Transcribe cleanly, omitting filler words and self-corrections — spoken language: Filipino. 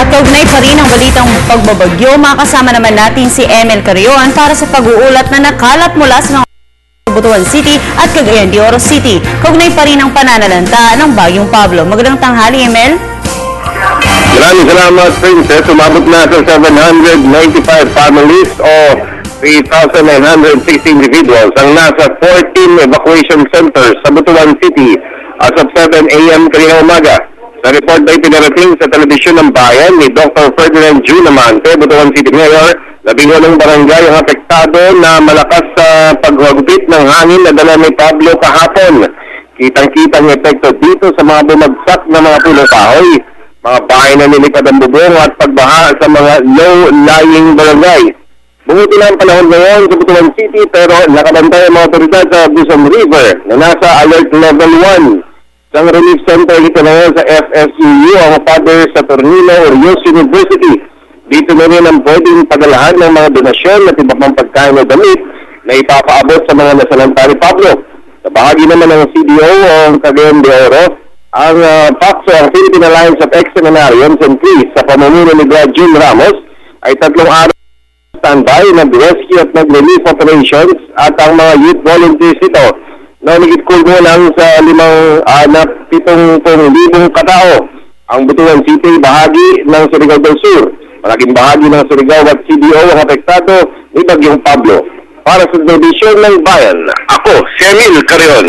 At kaugnay pa rin ang balitang pagbabagyo, makasama naman natin si Emel Carrion para sa pag-uulat na nakalat mula sa mga Butuan City at Cagayan de Oro City. Kaugnay pa rin ang pananalanta ng Bagyong Pablo. Magandang tanghali, Emel. Maraming salamat, Princess. Umabot na sa 795 families o 3,960 individuals ang nasa 14 evacuation centers sa Butuan City as of 7 a.m. kanina umaga. Sa report ay pinarating sa telebisyon ng bayan ni Dr. Ferdinand June Amante, Butuan City Mayor, 18 barangay ang apektado na malakas sa paghagupit ng hangin na dala ni Pablo kahapon. Kitang-kitang epekto dito sa mga bumagsak na mga puno kahoy, mga bahay na nilipad ang bubong at pagbaha sa mga low-lying barangay. Bumuti na ang panahon ngayon sa Butuan City pero nakabantay ang mga otoridad sa Buson River na nasa alert level 1. Sa relief center dito na ngayon sa FSUU ang father sa Tornillo Urios University. Dito na rin ang pwedeng padalahan ng mga donasyon at iba pang pagkain o damit na ipapaabot sa mga nasalanta ni Pablo. Sa bahagi naman ng CDO o Cagayan de Oro, ang PACSO, ang Philippine Alliance of Ex-Seminarians and Priests sa pamumuno ni Brad June Ramos ay 3 araw standby, nag-rescue at nag-relief operations at ang mga youth volunteers ito na nagitkulmo lang sa 7,000 katao. Ang Butuan City, bahagi ng Surigao del Sur. Malaking bahagi ng Surigao at CDO ang apektado ni Bagyong Pablo. Para sa telebisyon ng bayan, ako, si Emel Carrion.